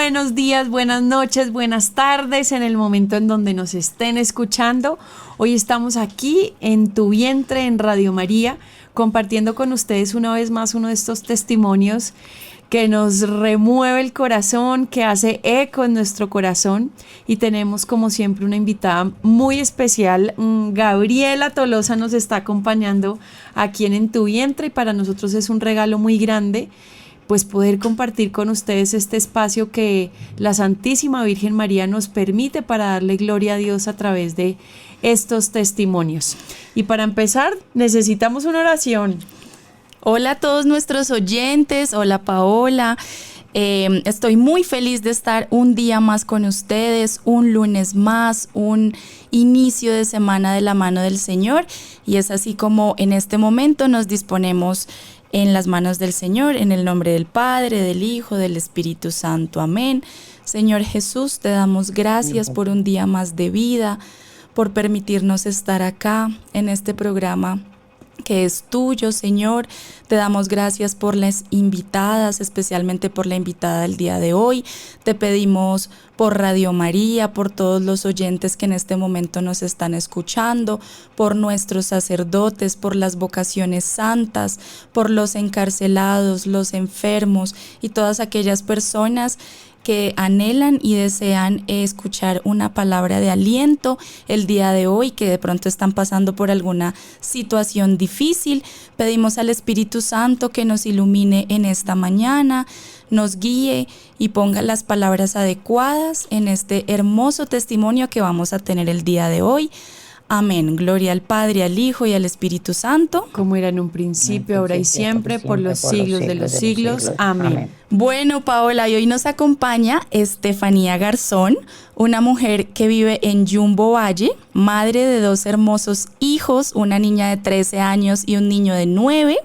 buenos días, buenas noches, buenas tardes en el momento en donde nos estén escuchando. Hoy estamos aquí en Tu Vientre en Radio María, compartiendo con ustedes una vez más uno de estos testimonios que nos remueve el corazón, que hace eco en nuestro corazón, y tenemos como siempre una invitada muy especial. Gabriela Tolosa nos está acompañando aquí en Tu Vientre, y para nosotros es un regalo muy grande pues poder compartir con ustedes este espacio que la Santísima Virgen María nos permite para darle gloria a Dios a través de estos testimonios. Y para empezar necesitamos una oración. Hola a todos nuestros oyentes, hola Paola, estoy muy feliz de estar un día más con ustedes, un lunes más, un inicio de semana de la mano del Señor, y es así como en este momento nos disponemos en las manos del Señor, en el nombre del Padre, del Hijo, del Espíritu Santo, amén. Señor Jesús, te damos gracias por un día más de vida, por permitirnos estar acá en este programa que es tuyo, Señor. Te damos gracias por las invitadas, especialmente por la invitada del día de hoy. Te pedimos por Radio María, por todos los oyentes que en este momento nos están escuchando, por nuestros sacerdotes, por las vocaciones santas, por los encarcelados, los enfermos y todas aquellas personas que anhelan y desean escuchar una palabra de aliento el día de hoy, que de pronto están pasando por alguna situación difícil. Pedimos al Espíritu Santo que nos ilumine en esta mañana, nos guíe y ponga las palabras adecuadas en este hermoso testimonio que vamos a tener el día de hoy. Amén. Gloria al Padre, al Hijo y al Espíritu Santo. Como era en un principio, ahora y siempre, por los siglos de los siglos. Amén. Bueno, Paola, y hoy nos acompaña Estefanía Garzón, una mujer que vive en Jumbo Valle, madre de 2 hermosos hijos, una niña de 13 años y un niño de 9.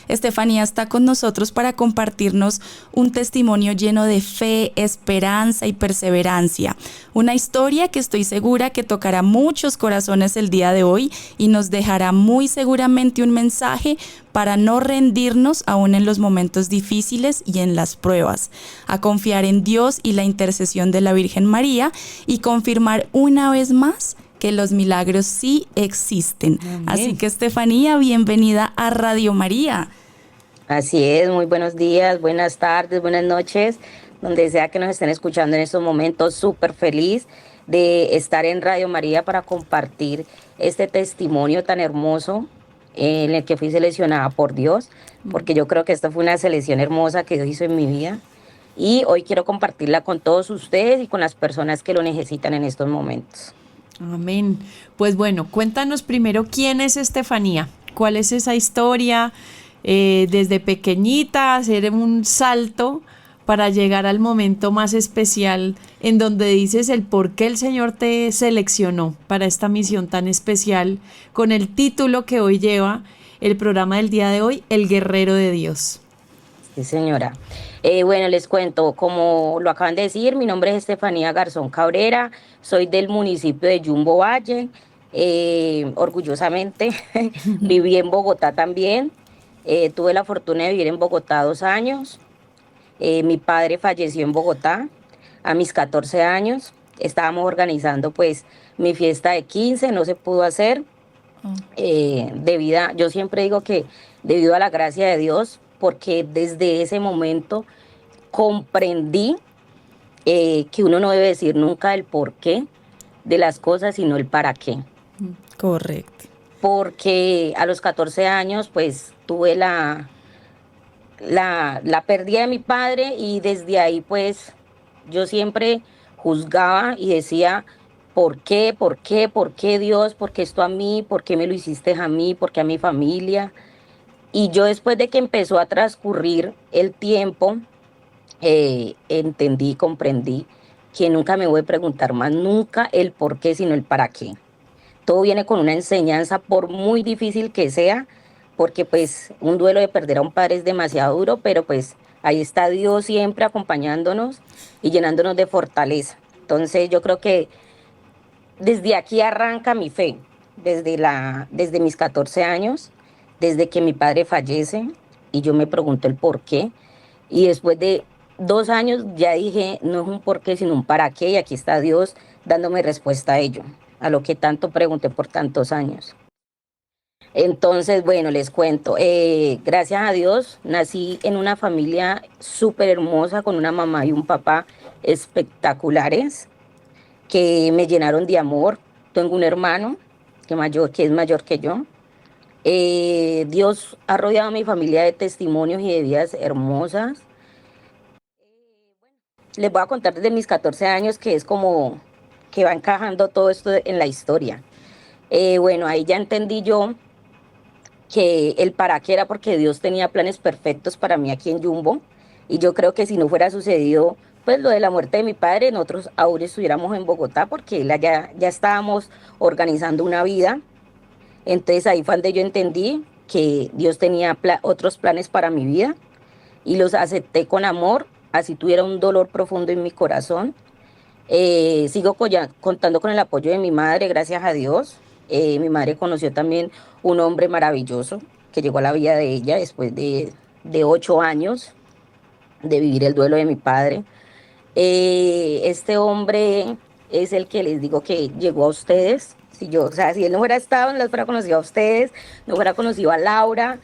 Estefanía está con nosotros para compartirnos un testimonio lleno de fe, esperanza y perseverancia. Una historia que estoy segura que tocará muchos corazones el día de hoy y nos dejará muy seguramente un mensaje para no rendirnos aún en los momentos difíciles y en las pruebas, a confiar en Dios y la intercesión de la Virgen María y confirmar una vez más que los milagros sí existen. Amén. Así que Estefanía, bienvenida a Radio María. Así es, muy buenos días, buenas tardes, buenas noches, donde sea que nos estén escuchando en estos momentos. Súper feliz de estar en Radio María para compartir este testimonio tan hermoso en el que fui seleccionada por Dios, porque yo creo que esta fue una selección hermosa que Dios hizo en mi vida, y hoy quiero compartirla con todos ustedes y con las personas que lo necesitan en estos momentos. Amén. Pues bueno, cuéntanos primero quién es Estefanía, cuál es esa historia, desde pequeñita hacer un salto para llegar al momento más especial en donde dices el por qué el Señor te seleccionó para esta misión tan especial con el título que hoy lleva el programa del día de hoy, El Guerrero de Dios. Sí, señora. Bueno, les cuento, como lo acaban de decir, mi nombre es Estefanía Garzón Cabrera, soy del municipio de Jumbo Valle, orgullosamente viví en Bogotá también, tuve la fortuna de vivir en Bogotá 2 años, mi padre falleció en Bogotá a mis 14 años, estábamos organizando pues mi fiesta de 15, no se pudo hacer, yo siempre digo que debido a la gracia de Dios, porque desde ese momento comprendí que uno no debe decir nunca el por qué de las cosas, sino el para qué. Correcto. Porque a los 14 años pues tuve la pérdida de mi padre, y desde ahí pues yo siempre juzgaba y decía, ¿por qué? ¿Por qué? ¿Por qué Dios? ¿Por qué esto a mí? ¿Por qué me lo hiciste a mí? ¿Por qué a mi familia? Y yo, después de que empezó a transcurrir el tiempo, entendí, comprendí que nunca me voy a preguntar más nunca el por qué, sino el para qué. Todo viene con una enseñanza, por muy difícil que sea, porque pues un duelo de perder a un padre es demasiado duro, pero pues ahí está Dios siempre acompañándonos y llenándonos de fortaleza. Entonces yo creo que desde aquí arranca mi fe, desde mis 14 años, desde que mi padre fallece, y yo me pregunto el por qué, y después de 2 años ya dije, no es un por qué, sino un para qué, y aquí está Dios dándome respuesta a ello, a lo que tanto pregunté por tantos años. Entonces, bueno, les cuento, gracias a Dios nací en una familia súper hermosa, con una mamá y un papá espectaculares, que me llenaron de amor. Tengo un hermano que es mayor que yo. Dios ha rodeado a mi familia de testimonios y de vidas hermosas. Les voy a contar desde mis 14 años, que es como que va encajando todo esto en la historia. Bueno, ahí ya entendí yo que el para qué era porque Dios tenía planes perfectos para mí aquí en Jumbo, y yo creo que si no fuera sucedido pues lo de la muerte de mi padre, nosotros ahora estuviéramos en Bogotá, porque ya estábamos organizando una vida. Entonces ahí fue donde yo entendí que Dios tenía otros planes para mi vida, y los acepté con amor, así tuviera un dolor profundo en mi corazón. Sigo contando con el apoyo de mi madre, gracias a Dios. Mi madre conoció también un hombre maravilloso que llegó a la vida de ella después de 8 años de vivir el duelo de mi padre. Este hombre es el que les digo que llegó a ustedes. Si yo, o sea, si él no hubiera estado, no les hubiera conocido a ustedes, no hubiera conocido a Laura,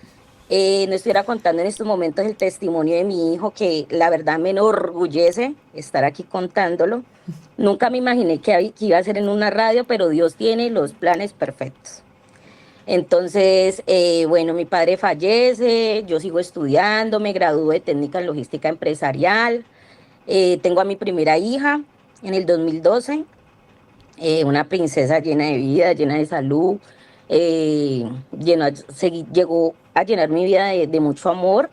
no estuviera contando en estos momentos el testimonio de mi hijo, que la verdad me enorgullece estar aquí contándolo. Nunca me imaginé que iba a ser en una radio, pero Dios tiene los planes perfectos. Entonces, bueno, mi padre fallece, yo sigo estudiando, me gradué de técnica en logística empresarial. Tengo a mi primera hija en el 2012, una princesa llena de vida, llena de salud, llegó a llenar mi vida de mucho amor.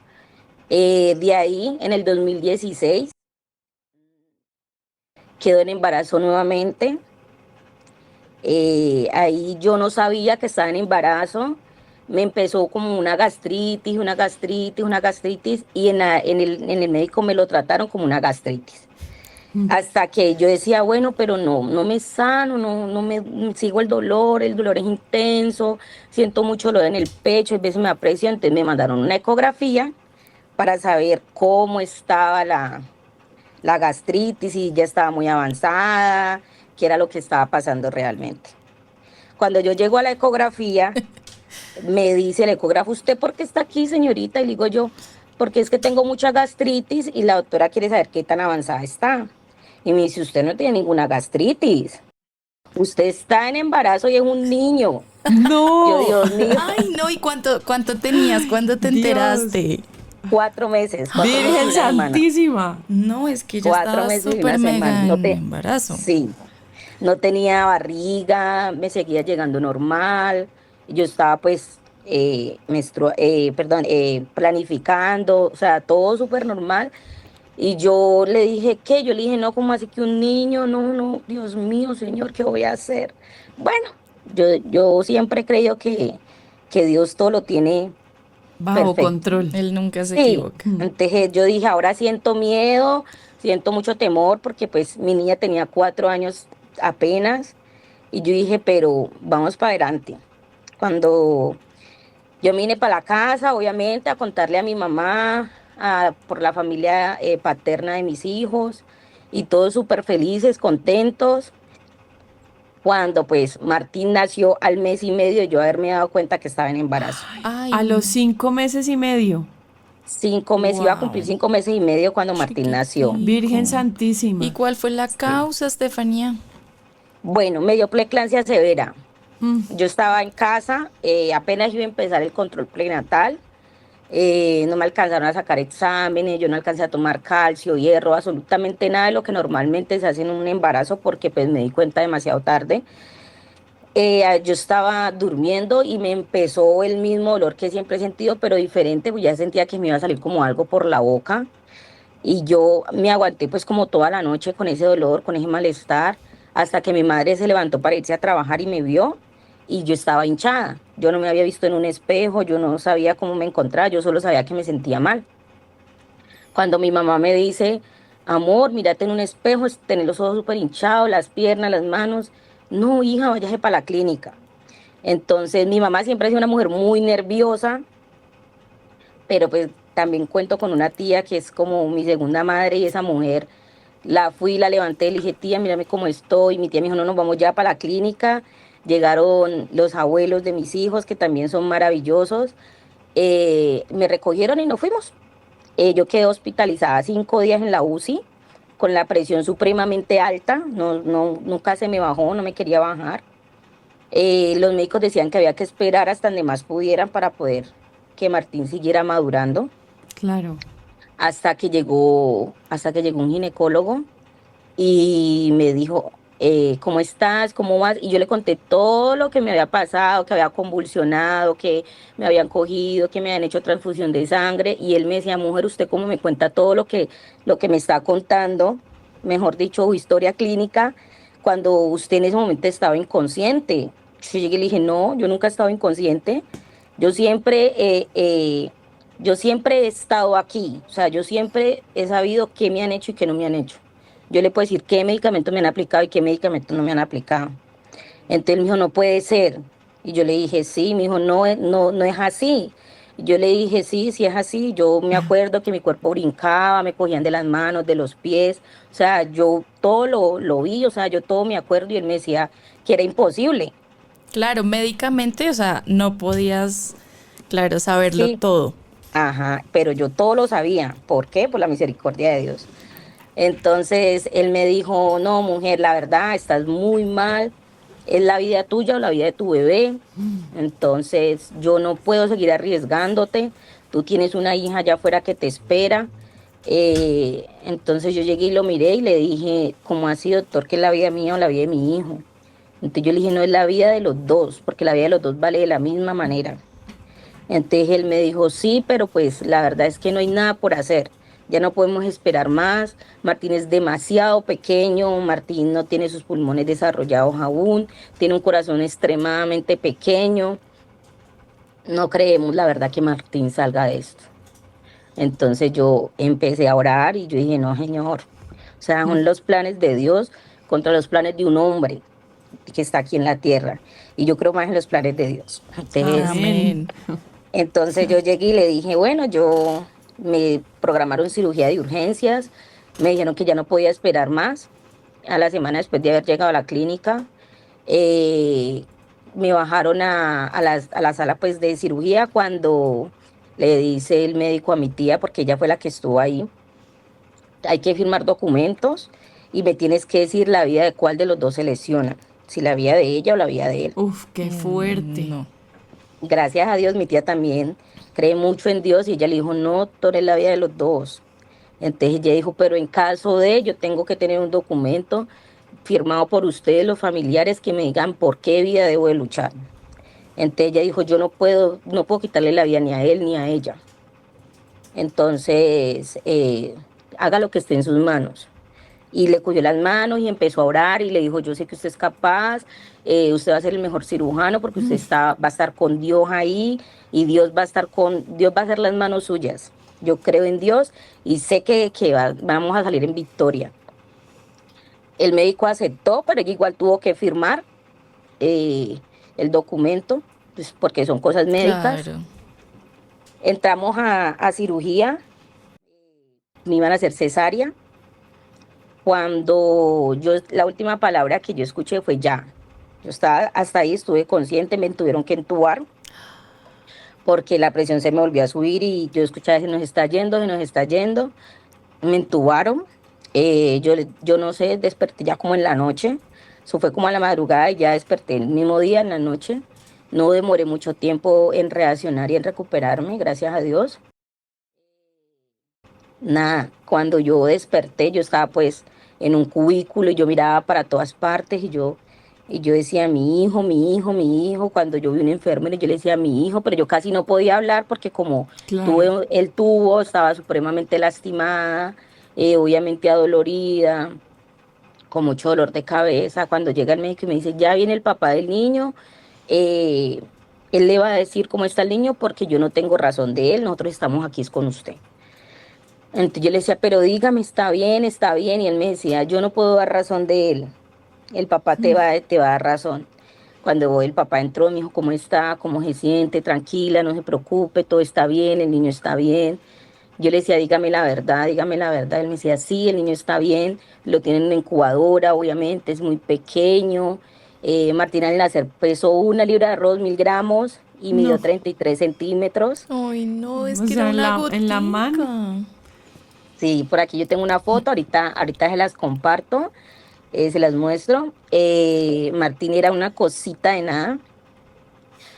De ahí, en el 2016, quedó en embarazo nuevamente. Ahí yo no sabía que estaba en embarazo. Me empezó como una gastritis, una gastritis, una gastritis, y en el médico me lo trataron como una gastritis. Hasta que yo decía, bueno, pero no me sano, no me sigo el dolor es intenso, siento mucho dolor en el pecho, a veces me da presión. Entonces me mandaron una ecografía para saber cómo estaba la gastritis, y ya estaba muy avanzada, qué era lo que estaba pasando realmente. Cuando yo llego a la ecografía, me dice el ecógrafo, ¿usted por qué está aquí, señorita? Y le digo yo, porque es que tengo mucha gastritis y la doctora quiere saber qué tan avanzada está. Y me dice, usted no tiene ninguna gastritis. Usted está en embarazo y es un niño. Yo, No, Dios mío, Ay, no, ¿y cuánto tenías cuando te Dios. enteraste? 4 meses. 4 meses y Virgen una semana. Santísima. No, es que ya 4 estaba meses y súper una mega semana. en embarazo. Sí, no tenía barriga, me seguía llegando normal. Yo estaba pues planificando, o sea, todo súper normal. Y yo le dije, ¿qué? Yo le dije, no, ¿cómo así que un niño? No, no, Dios mío, Señor, ¿qué voy a hacer? Bueno, yo siempre he creído que Dios todo lo tiene Bajo perfecto. control. Él nunca se Sí, equivoca. entonces yo dije, ahora siento miedo, siento mucho temor, porque pues mi niña tenía 4 años apenas, y yo dije, pero vamos para adelante. Cuando yo vine para la casa, obviamente, a contarle a mi mamá, por la familia paterna de mis hijos, y todos súper felices, contentos. Cuando pues Martín nació al mes y medio de yo haberme dado cuenta que estaba en embarazo. Ay, A los 5 meses y medio. 5 meses, iba a cumplir wow. 5 meses y medio cuando Martín nació. Virgen ¿Y Santísima. cuál fue la causa, Estefanía? Bueno, me dio preeclampsia severa. Mm, Yo estaba en casa, apenas iba a empezar el control prenatal. No me alcanzaron a sacar exámenes, yo no alcancé a tomar calcio, hierro, absolutamente nada de lo que normalmente se hace en un embarazo, porque pues me di cuenta demasiado tarde. Yo estaba durmiendo y me empezó el mismo dolor que siempre he sentido, pero diferente, pues ya sentía que me iba a salir como algo por la boca, y yo me aguanté pues como toda la noche con ese dolor, con ese malestar, hasta que mi madre se levantó para irse a trabajar y me vio, y yo estaba hinchada. Yo no me había visto en un espejo, yo no sabía cómo me encontraba, yo solo sabía que me sentía mal. Cuando mi mamá me dice, amor, mírate en un espejo, tenés los ojos súper hinchados, las piernas, las manos. No, hija, váyase para la clínica. Entonces mi mamá siempre ha sido una mujer muy nerviosa, pero pues también cuento con una tía que es como mi segunda madre y esa mujer la fui, la levanté, le dije, tía, mírame cómo estoy. Mi tía me dijo, no, nos vamos ya para la clínica. Llegaron los abuelos de mis hijos, que también son maravillosos. Me recogieron y nos fuimos. Yo quedé hospitalizada 5 días en la UCI con la presión supremamente alta. No, no, nunca se me bajó, no me quería bajar. Los médicos decían que había que esperar hasta donde más pudieran para poder que Martín siguiera madurando. Claro. Hasta que llegó un ginecólogo y me dijo, ¿cómo estás? ¿Cómo vas? Y yo le conté todo lo que me había pasado, que había convulsionado, que me habían cogido, que me habían hecho transfusión de sangre. Y él me decía, mujer, ¿usted cómo me cuenta todo lo que me está contando? Mejor dicho, historia clínica, cuando usted en ese momento estaba inconsciente. Yo llegué y le dije, no, yo nunca he estado inconsciente. Yo siempre, yo siempre he estado aquí. O sea, yo siempre he sabido qué me han hecho y qué no me han hecho. Yo le puedo decir qué medicamentos me han aplicado y qué medicamentos no me han aplicado. Entonces él me dijo, no puede ser. Y yo le dije, sí, me dijo, no, no, no es así. Y yo le dije, sí, sí es así. Yo me acuerdo que mi cuerpo brincaba, me cogían de las manos, de los pies. O sea, yo todo lo vi, o sea, yo todo me acuerdo y él me decía que era imposible. Claro, médicamente, o sea, no podías, claro, saberlo Sí, todo. ajá, pero yo todo lo sabía. ¿Por qué? Por la misericordia de Dios. Entonces él me dijo, no, mujer, la verdad, estás muy mal, es la vida tuya o la vida de tu bebé. Entonces yo no puedo seguir arriesgándote, tú tienes una hija allá afuera que te espera. Entonces yo llegué y lo miré y le dije, ¿cómo así, doctor, que es la vida mía o la vida de mi hijo? Entonces yo le dije, no, es la vida de los dos, porque la vida de los dos vale de la misma manera. Entonces él me dijo, sí, pero pues la verdad es que no hay nada por hacer. Ya no podemos esperar más. Martín es demasiado pequeño, Martín no tiene sus pulmones desarrollados aún, tiene un corazón extremadamente pequeño. No creemos, la verdad, que Martín salga de esto. Entonces yo empecé a orar y yo dije, no, Señor, o sea, son los planes de Dios contra los planes de un hombre que está aquí en la tierra. Y yo creo más en los planes de Dios. Entonces, Amén. Amén. entonces yo llegué y le dije, bueno, yo me programaron cirugía de urgencias, me dijeron que ya no podía esperar más. A la semana después de haber llegado a la clínica, eh, me bajaron a la sala pues de cirugía cuando le dice el médico a mi tía, porque ella fue la que estuvo ahí, hay que firmar documentos y me tienes que decir la vida de cuál de los dos se lesiona, si la vida de ella o la vida de él. Uf, qué fuerte. No. Gracias a Dios, mi tía también cree mucho en Dios y ella le dijo, no, doctor, es la vida de los dos. Entonces ella dijo, pero en caso de, yo tengo que tener un documento firmado por ustedes, los familiares, que me digan por qué vida debo de luchar. Entonces ella dijo, yo no puedo quitarle la vida ni a él ni a ella. Entonces, haga lo que esté en sus manos. Y le cogió las manos y empezó a orar y le dijo, yo sé que usted es capaz, usted va a ser el mejor cirujano porque va a estar con Dios ahí y Dios va a hacer las manos suyas. Yo creo en Dios y sé que vamos a salir en victoria. El médico aceptó, pero ella igual tuvo que firmar eh, el documento, pues, porque son cosas médicas. Claro. Entramos a cirugía, me iban a hacer cesárea. Cuando la última palabra que yo escuché fue ya. Yo estaba hasta ahí, estuve consciente, me tuvieron que entubar porque la presión se me volvió a subir y yo escuchaba, se nos está yendo, se nos está yendo. Me entubaron, yo no sé, desperté ya como en la noche, eso fue como a la madrugada y ya desperté el mismo día en la noche. No demoré mucho tiempo en reaccionar y en recuperarme, gracias a Dios. Nada, cuando yo desperté, yo estaba pues en un cubículo y yo miraba para todas partes y yo decía, mi hijo, mi hijo, mi hijo. Cuando yo vi un enfermero, yo le decía, mi hijo, pero yo casi no podía hablar porque como Claro. tuve el tubo, estaba supremamente lastimada, obviamente adolorida, con mucho dolor de cabeza. Cuando llega el médico y me dice, ya viene el papá del niño, eh, él le va a decir cómo está el niño porque yo no tengo razón de él, nosotros estamos aquí es con usted. Entonces yo le decía, pero dígame, está bien, está bien. Y él me decía, yo no puedo dar razón de él. El papá te va a dar razón. Cuando el papá entró, me dijo, ¿cómo está? ¿Cómo se siente? Tranquila, no se preocupe, todo está bien, el niño está bien. Yo le decía, dígame la verdad, dígame la verdad. Él me decía, sí, el niño está bien, lo tienen en incubadora, obviamente, es muy pequeño. Martín al nacer pesó 1 libra de arroz, 1000 gramos, y midió No, 33 centímetros. Ay, no, es o que era sea, una en la mano. gotica. Sí, por aquí yo tengo una foto, ahorita se las comparto, se las muestro. Martín era una cosita de nada.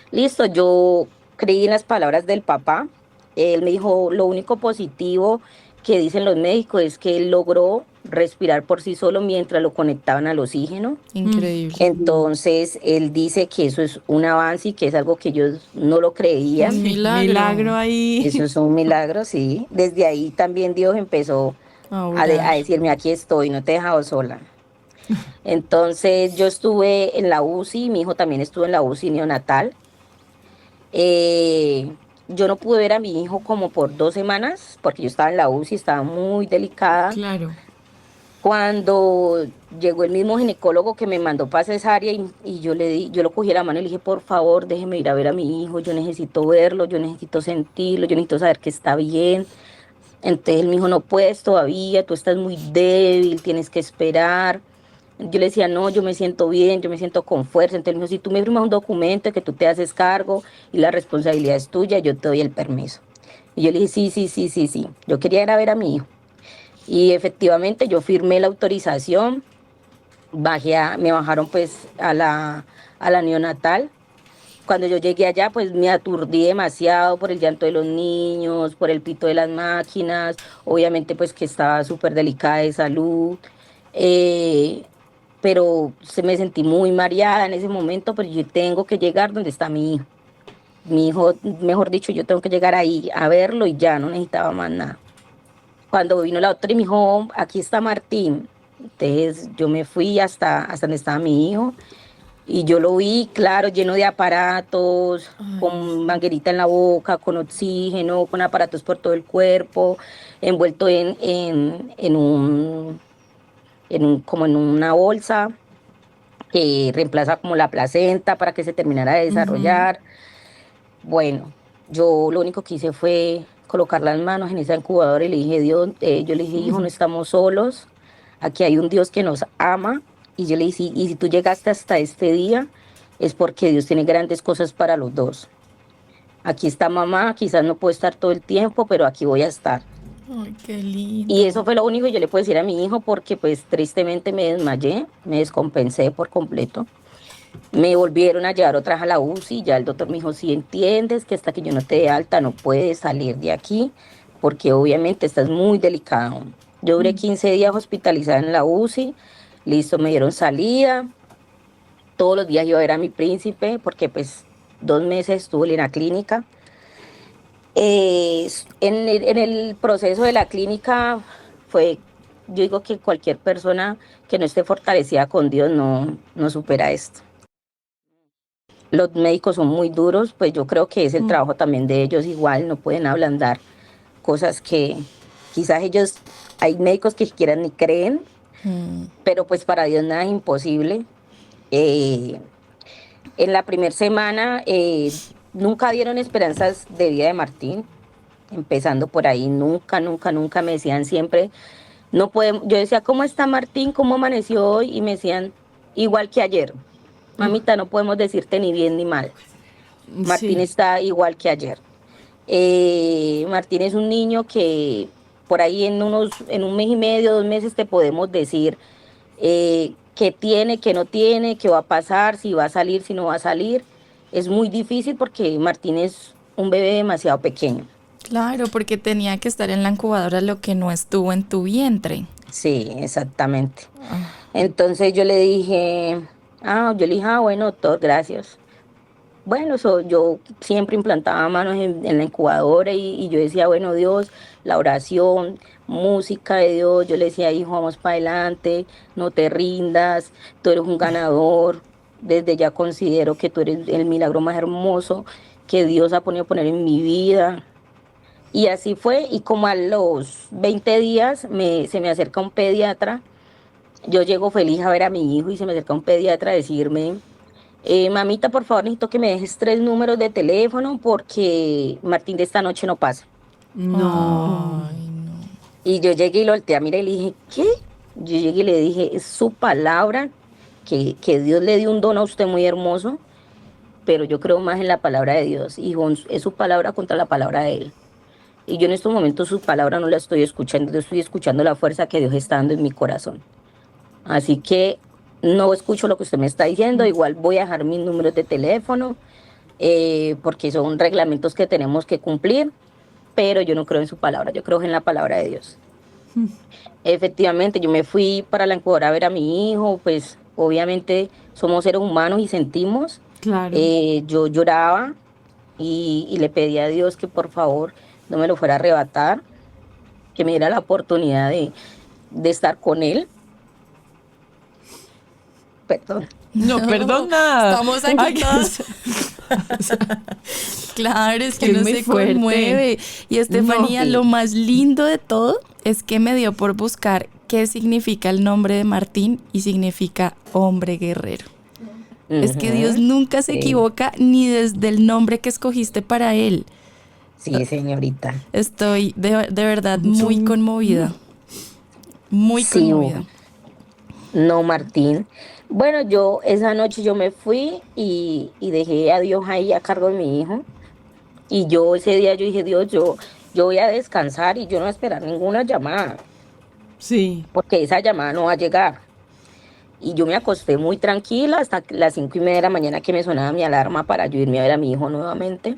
Listo, yo creí en las palabras del papá. Él me dijo, lo único positivo que dicen los médicos es que él logró respirar por sí solo mientras lo conectaban al oxígeno. Mm, Increíble. Entonces, él dice que eso es un avance y que es algo que ellos no lo Un creían. sí, milagro. milagro Eso ahí. es un milagro, sí. Desde ahí también Dios empezó A a orar. decirme, aquí estoy, no te he dejado sola. Entonces, yo estuve en la UCI, mi hijo también estuvo en la UCI neonatal. Eh, yo no pude ver a mi hijo como por 2 semanas porque yo estaba en la UCI, estaba muy delicada. Claro. Cuando llegó el mismo ginecólogo que me mandó para cesárea y yo lo cogí de la mano y le dije, por favor, déjeme ir a ver a mi hijo, yo necesito verlo, yo necesito sentirlo, yo necesito saber que está bien. Entonces él me dijo, no puedes todavía, tú estás muy débil, tienes que esperar. Yo le decía, no, yo me siento bien, yo me siento con fuerza. Entonces él me dijo, si tú me firmas un documento de que tú te haces cargo y la responsabilidad es tuya, yo te doy el permiso. Y yo le dije, sí, sí, sí, sí, sí. Yo quería ir a ver a mi hijo. Y efectivamente yo firmé la autorización, me bajaron pues a la neonatal. Cuando yo llegué allá, pues me aturdí demasiado por el llanto de los niños, por el pito de las máquinas, obviamente pues que estaba súper delicada de salud, eh, pero me sentí muy mareada en ese momento, pero yo tengo que llegar donde está mi hijo. Mi hijo, mejor dicho, yo tengo que llegar ahí a verlo y ya no necesitaba más nada. Cuando vino la doctora y me dijo, aquí está Martín, entonces yo me fui hasta donde estaba mi hijo. Y yo lo vi, claro, lleno de aparatos, Ay, con manguerita en la boca, con oxígeno, con aparatos por todo el cuerpo, envuelto como en una bolsa que reemplaza como la placenta para que se terminara de ujú. desarrollar. Bueno, yo lo único que hice fue colocar las manos en esa incubadora y le dije, Dios, yo le dije, hijo, no estamos solos, aquí hay un Dios que nos ama. Y yo le dije, y si tú llegaste hasta este día, es porque Dios tiene grandes cosas para los dos. Aquí está mamá, quizás no puedo estar todo el tiempo, pero aquí voy a estar. Ay, qué Y lindo. eso fue lo único que yo le puedo decir a mi hijo porque pues tristemente me desmayé, me descompensé por completo. Me volvieron a llevar otra vez a la UCI, ya el doctor me dijo, si entiendes que hasta que yo no te dé alta no puedes salir de aquí, porque obviamente estás muy delicado. Yo duré 15 días hospitalizada en la UCI, listo, me dieron salida, todos los días iba a ver a mi príncipe, porque pues 2 meses estuve en la clínica. En el proceso de la clínica fue, yo digo que cualquier persona que no esté fortalecida con Dios no supera esto. Los médicos son muy duros, pues yo creo que es el Mm, trabajo también de ellos igual, no pueden ablandar cosas que quizás ellos, hay médicos que siquiera ni creen, Mm. pero pues para Dios nada es imposible. Eh, en la primera semana nunca dieron esperanzas de vida de Martín, empezando por ahí, nunca, nunca, nunca me decían siempre, no podemos, yo decía, ¿cómo está Martín? ¿Cómo amaneció hoy? Y me decían, igual que ayer, mamita, no podemos decirte ni bien ni mal. Martín sí. está igual que ayer. Martín es un niño que por ahí en un mes y medio, 2 meses te podemos decir qué tiene, qué no tiene, qué va a pasar, si va a salir, si no va a salir. Es muy difícil porque Martín es un bebé demasiado pequeño. Claro, porque tenía que estar en la incubadora lo que no estuvo en tu vientre. Sí, exactamente. Ah, Entonces yo le dije, bueno, doctor, gracias. Bueno, yo siempre implantaba manos en la incubadora y yo decía, bueno, Dios, la oración, música de Dios, yo le decía, hijo, vamos para adelante, no te rindas, tú eres un ganador, desde ya considero que tú eres el milagro más hermoso que Dios ha podido poner en mi vida. Y así fue, y como a los 20 días se me acerca un pediatra, yo llego feliz a ver a mi hijo y se me acerca un pediatra a decirme, mamita, por favor, necesito que me dejes 3 números de teléfono porque Martín de esta noche no pasa. No. Ay, no. Y yo llegué y lo volteé a mirar y le dije, ¿qué? Yo llegué y le dije, es su palabra, que Dios le dio un don a usted muy hermoso, pero yo creo más en la palabra de Dios. Y es su palabra contra la palabra de Él. Y yo en estos momentos su palabra no la estoy escuchando, yo estoy escuchando la fuerza que Dios está dando en mi corazón. Así que no escucho lo que usted me está diciendo, igual voy a dejar mis números de teléfono, porque son reglamentos que tenemos que cumplir, pero yo no creo en su palabra, yo creo en la palabra de Dios. Efectivamente, yo me fui para la incubadora a ver a mi hijo, pues obviamente somos seres humanos y sentimos. Claro. Yo lloraba y le pedí a Dios que por favor no me lo fuera a arrebatar, que me diera la oportunidad de estar con él. Perdón. No, perdona. Estamos aquí Ay, todos. Claro, es que Es uno muy se fuerte. conmueve. Y Estefanía, No. lo más lindo de todo es que me dio por buscar qué significa el nombre de Martín y significa hombre guerrero. Es que Dios Ujú. nunca se Sí, equivoca ni desde el nombre que escogiste para él. sí, señorita. Estoy de verdad muy Son- conmovida. Muy Sí, conmovida. no, Martín. Bueno, yo esa noche yo me fui y dejé a Dios ahí a cargo de mi hijo. Y yo ese día yo dije, Dios, yo voy a descansar y yo no voy a esperar ninguna llamada, Sí. porque esa llamada no va a llegar. Y yo me acosté muy tranquila hasta las 5:30 de la mañana que me sonaba mi alarma para yo irme a ver a mi hijo nuevamente.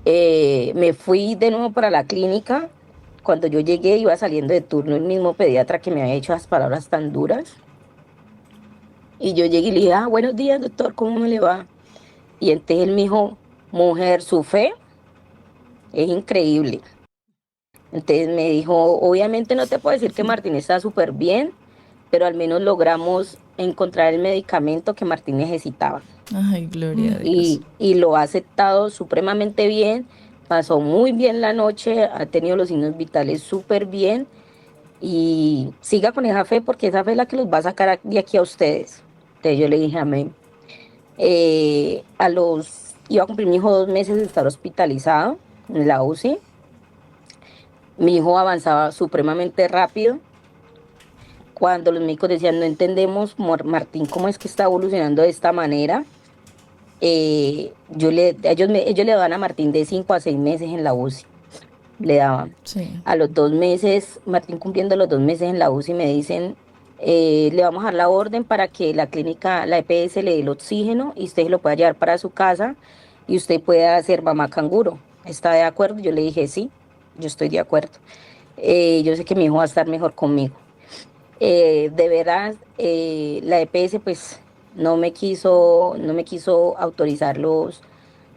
Me fui de nuevo para la clínica. Cuando yo llegué iba saliendo de turno el mismo pediatra que me había hecho las palabras tan duras. Y yo llegué y le dije, buenos días, doctor, ¿cómo me le va? Y entonces él me dijo, mujer, su fe es increíble. Entonces me dijo, obviamente no te puedo decir que Martín está súper bien, pero al menos logramos encontrar el medicamento que Martín necesitaba. Ay, gloria a Dios. Y lo ha aceptado supremamente bien, pasó muy bien la noche, ha tenido los signos vitales súper bien y siga con esa fe porque esa fe es la que los va a sacar de aquí a ustedes. Entonces yo le dije amén. Iba a cumplir mi hijo 2 meses de estar hospitalizado en la UCI. Mi hijo avanzaba supremamente rápido. Cuando los médicos decían, no entendemos, Martín, cómo es que está evolucionando de esta manera, ellos le daban a Martín de 5 a 6 meses en la UCI. Le daban. Sí. A los 2 meses, Martín cumpliendo los 2 meses en la UCI, me dicen, le vamos a dar la orden para que la clínica, la EPS le dé el oxígeno y usted se lo pueda llevar para su casa y usted pueda hacer mamá canguro. ¿Está de acuerdo? Yo le dije, sí, yo estoy de acuerdo. Yo sé que mi hijo va a estar mejor conmigo. De verdad, la EPS pues no me quiso autorizar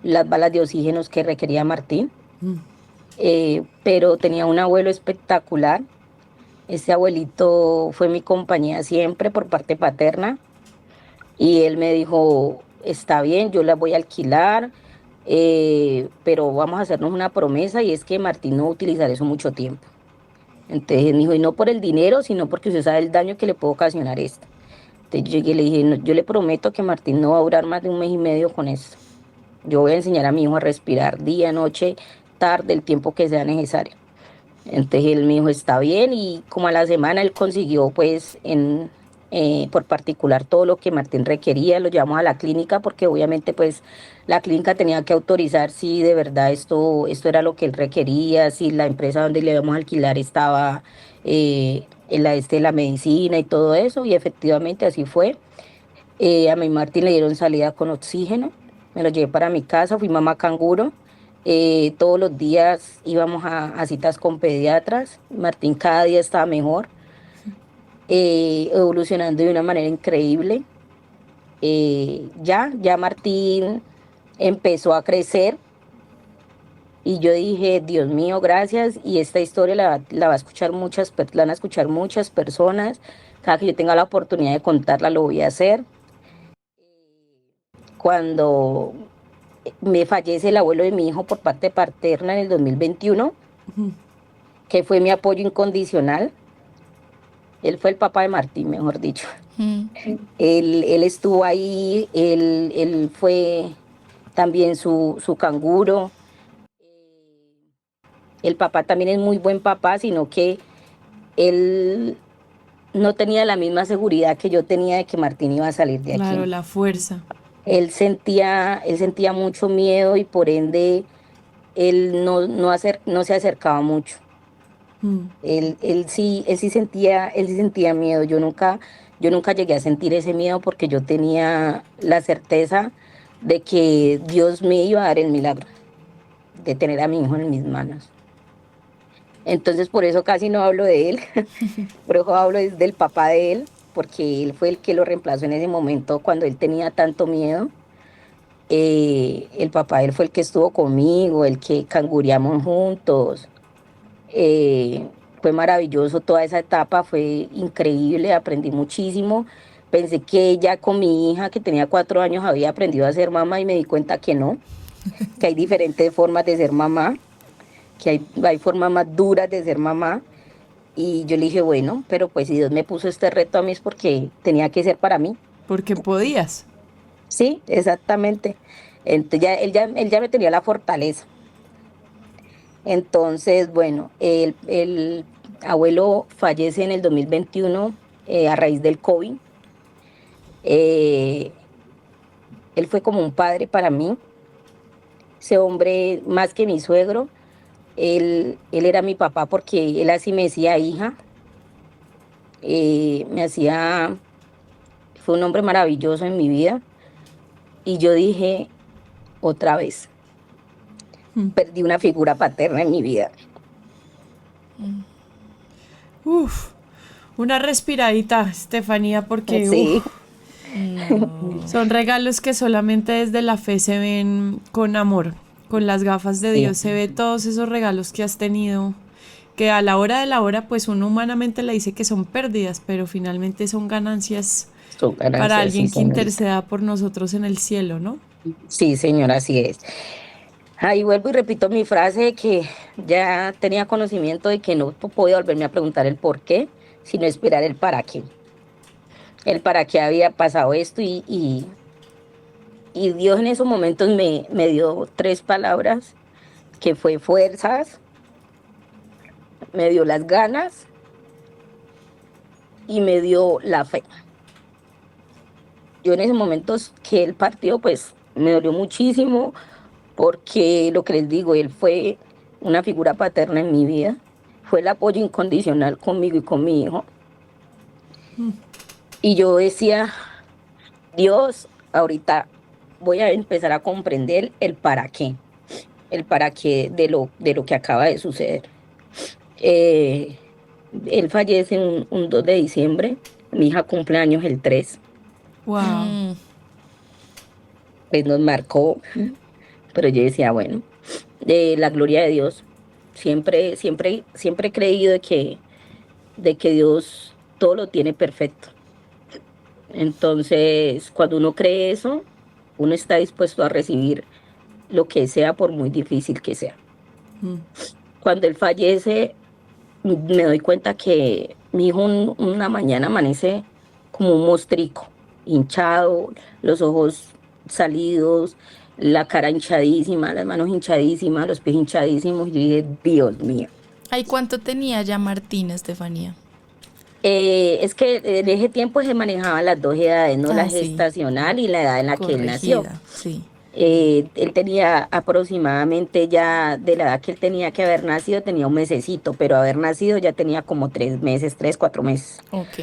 las balas de oxígenos que requería Martín, Mm. pero tenía un abuelo espectacular. Ese abuelito fue mi compañía siempre por parte paterna y él me dijo, está bien, yo la voy a alquilar, pero vamos a hacernos una promesa y es que Martín no va a utilizar eso mucho tiempo. Entonces me dijo, y no por el dinero, sino porque usted sabe el daño que le puede ocasionar esto. Entonces yo llegué y le dije, "No, yo le prometo que Martín no va a durar más de 1 mes y medio con esto. Yo voy a enseñar a mi hijo a respirar día, noche, tarde, el tiempo que sea necesario". Entonces él me dijo, está bien, y como a la semana él consiguió pues por particular todo lo que Martín requería, lo llevamos a la clínica porque obviamente pues la clínica tenía que autorizar si de verdad esto era lo que él requería, si la empresa donde le íbamos a alquilar estaba en la medicina y todo eso, y efectivamente así fue. A mi Martín le dieron salida con oxígeno, me lo llevé para mi casa, fui mamá canguro. Todos los días íbamos a citas con pediatras. Martín cada día estaba mejor, evolucionando de una manera increíble. Ya Martín empezó a crecer y yo dije, Dios mío, gracias. Y esta historia la va a escuchar la van a escuchar muchas personas. Cada que yo tenga la oportunidad de contarla, lo voy a hacer. Cuando me fallece el abuelo de mi hijo por parte paterna en el 2021, que fue mi apoyo incondicional. Él fue el papá de Martín, mejor dicho. Mm. Él estuvo ahí, él fue también su canguro. El papá también es muy buen papá, sino que él no tenía la misma seguridad que yo tenía de que Martín iba a salir de Claro, aquí. la fuerza. Él sentía mucho miedo y por ende él no se acercaba mucho. Mm. Él sí sentía miedo. Yo nunca llegué a sentir ese miedo porque yo tenía la certeza de que Dios me iba a dar el milagro de tener a mi hijo en mis manos. Entonces por eso casi no hablo de él, por eso hablo del papá de él, porque él fue el que lo reemplazó en ese momento cuando él tenía tanto miedo. El papá de él fue el que estuvo conmigo, el que cangureamos juntos. Eh, Fue maravilloso toda esa etapa, fue increíble, aprendí muchísimo. Pensé que ya con mi hija, que tenía 4 años, había aprendido a ser mamá y me di cuenta que no, que hay diferentes formas de ser mamá, que hay formas más duras de ser mamá. Y yo le dije, bueno, pero pues si Dios me puso este reto a mí es porque tenía que ser para mí. Porque podías. Sí, exactamente. Entonces él ya me tenía la fortaleza. Entonces, bueno, el abuelo fallece en el 2021 a raíz del COVID. Eh, Él fue como un padre para mí, ese hombre más que mi suegro. Él era mi papá porque él así me decía hija, me hacía, fue un hombre maravilloso en mi vida. Y yo dije, otra vez, Mm. perdí una figura paterna en mi vida. Uf, una respiradita, Estefanía, porque Sí, son regalos que solamente desde la fe se ven con amor, con las gafas de sí, Dios, se ve todos esos regalos que has tenido, que a la hora de la hora, pues uno humanamente le dice que son pérdidas, pero finalmente son ganancias son para ganancias, sí, alguien que señorita. interceda por nosotros en el cielo, ¿no? Sí, señora, así es. Ahí vuelvo y repito mi frase de que ya tenía conocimiento de que no podía volverme a preguntar el por qué, sino esperar el para qué. El para qué había pasado esto y Dios en esos momentos me dio tres palabras, que fue fuerzas, me dio las ganas y me dio la fe. Yo en esos momentos que él partió, pues me dolió muchísimo porque lo que les digo, él fue una figura paterna en mi vida, fue el apoyo incondicional conmigo y con mi hijo. Y yo decía, Dios, ahorita voy a empezar a comprender el para qué de lo que acaba de suceder. Eh, Él fallece un 2 de diciembre, mi hija cumple años el 3, Wow. pues nos marcó, pero yo decía, bueno, de la gloria de Dios, siempre, siempre, siempre he creído de que Dios todo lo tiene perfecto. Entonces, cuando uno cree eso, uno está dispuesto a recibir lo que sea por muy difícil que sea. Cuando él fallece, me doy cuenta que mi hijo una mañana amanece como un mostrico, hinchado, los ojos salidos, la cara hinchadísima, las manos hinchadísimas, los pies hinchadísimos. Y yo dije, Dios mío. Ay, ¿cuánto tenía ya Martín, Estefanía? Es que en ese tiempo se manejaban las dos edades, ¿no? La Ah, sí, gestacional y la edad en la que él nació. corregida, sí. Él tenía aproximadamente ya de la edad que él tenía que haber nacido, tenía un mesecito, pero haber nacido ya tenía como 3 meses, 3, 4 meses. Ok.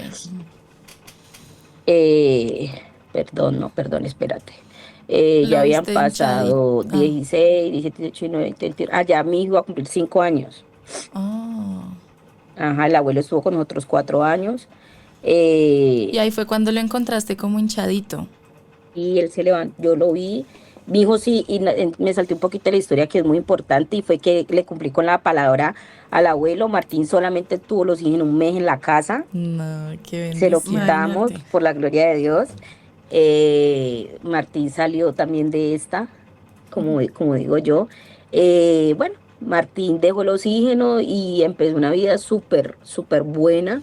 Eh, Perdón, no, perdón, espérate. Ya Lo habían viste hinchadito. pasado Ah, 16, 17, 18, 19, 20, 21. Ah, ya mi hijo va a cumplir 5 años. ah. Ajá, el abuelo estuvo con nosotros 4 años. Eh, Y ahí fue cuando lo encontraste como hinchadito. y él se levantó, yo lo vi, mi hijo sí, y me salté un poquito la historia que es muy importante y fue que le cumplí con la palabra al abuelo. Martín solamente tuvo los hijos en un mes en la casa, No, qué se lo bendición. quitamos Imagínate. por la gloria de Dios. Martín salió también de esta, como digo yo. Bueno, Martín dejó el oxígeno y empezó una vida súper, súper buena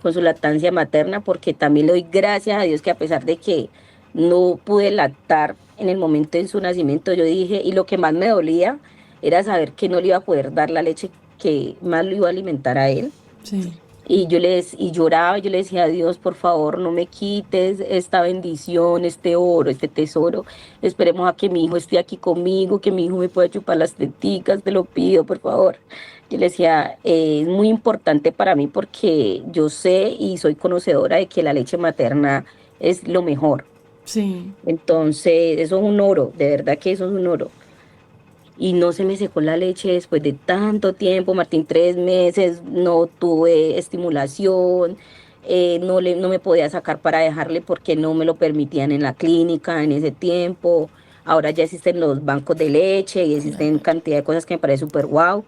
con su lactancia materna, porque también le doy gracias a Dios que a pesar de que no pude lactar en el momento de su nacimiento, yo dije, y lo que más me dolía era saber que no le iba a poder dar la leche que más lo iba a alimentar a él. Sí. Y lloraba, yo le decía a Dios, por favor, no me quites esta bendición, este oro, este tesoro. Esperemos a que mi hijo esté aquí conmigo, que mi hijo me pueda chupar las teticas, te lo pido, por favor. Yo le decía, es muy importante para mí porque yo sé y soy conocedora de que la leche materna es lo mejor. Sí. Entonces, eso es un oro, de verdad que eso es un oro. Y no se me secó la leche después de tanto tiempo, Martín, 3 meses, no tuve estimulación, no me podía sacar para dejarle porque no me lo permitían en la clínica en ese tiempo. Ahora ya existen los bancos de leche y existen Claro. cantidad de cosas que me parece súper guau.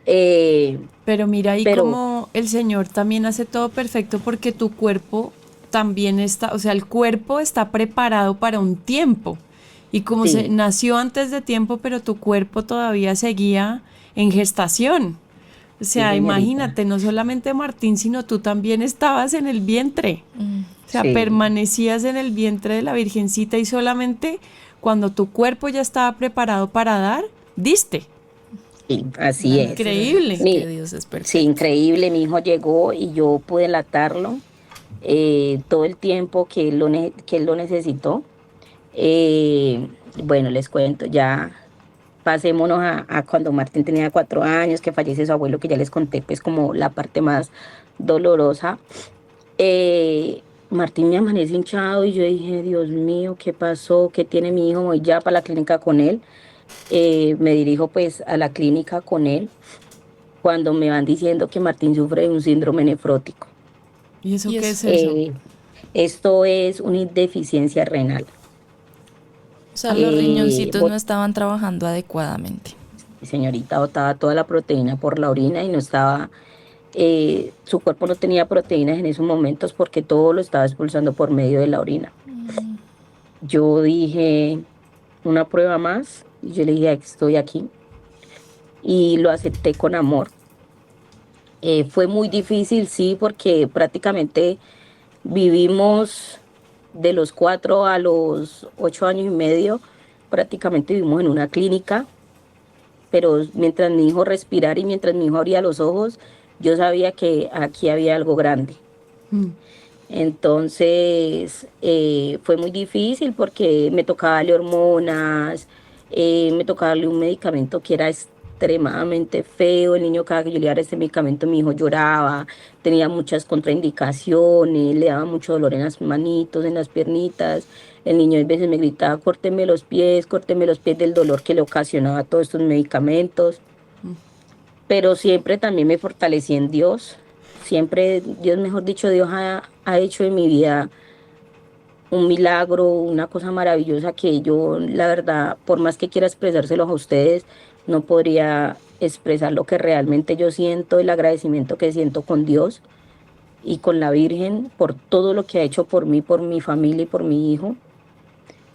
Eh, Pero mira ahí pero como el Señor también hace todo perfecto porque tu cuerpo también está, o sea, el cuerpo está preparado para un tiempo. Y como se sí, nació antes de tiempo, pero tu cuerpo todavía seguía en gestación. O sí, sea, señorita, imagínate, no solamente Martín, sino tú también estabas en el vientre. O sea, sí, permanecías en el vientre de la Virgencita y solamente cuando tu cuerpo ya estaba preparado para dar, diste. sí, La así es. naturaleza es Increíble. que Mi, Dios es sí, perfecto. increíble, mi hijo llegó y yo pude lactarlo todo el tiempo que él lo necesitó. Eh, bueno, les cuento, ya pasémonos a cuando Martín tenía 4 años, que fallece su abuelo, que ya les conté, pues como la parte más dolorosa. Martín me amanece hinchado y yo dije, Dios mío, ¿qué pasó? ¿Qué tiene mi hijo? Voy ya para la clínica con él. Me dirijo pues a la clínica con él cuando me van diciendo que Martín sufre de un síndrome nefrótico. ¿Y eso Y qué eso, es eso? Eh, Esto es una deficiencia renal. o sea, los Eh, riñoncitos no estaban trabajando adecuadamente. Señorita, botaba toda la proteína por la orina y no estaba, su cuerpo no tenía proteínas en esos momentos porque todo lo estaba expulsando por medio de la orina. Yo dije, una prueba más, y yo le dije, estoy aquí, y lo acepté con amor. Fue muy difícil, sí, porque prácticamente vivimos de los 4 a los 8 años y medio, prácticamente vivimos en una clínica, pero mientras mi hijo respirara y mientras mi hijo abría los ojos, yo sabía que aquí había algo grande. Mm. Entonces fue muy difícil porque me tocaba darle hormonas, me tocaba darle un medicamento que era extremadamente feo. El niño, cada que yo le daba este medicamento, mi hijo lloraba, tenía muchas contraindicaciones, le daba mucho dolor en las manitos, en las piernitas. El niño a veces me gritaba, córteme los pies del dolor que le ocasionaba todos estos medicamentos. Pero siempre también me fortalecí en Dios. Siempre, Dios, mejor dicho, Dios ha hecho en mi vida un milagro, una cosa maravillosa que yo, la verdad, por más que quiera expresárselos a ustedes, no podría expresar lo que realmente yo siento, el agradecimiento que siento con Dios y con la Virgen por todo lo que ha hecho por mí, por mi familia y por mi hijo.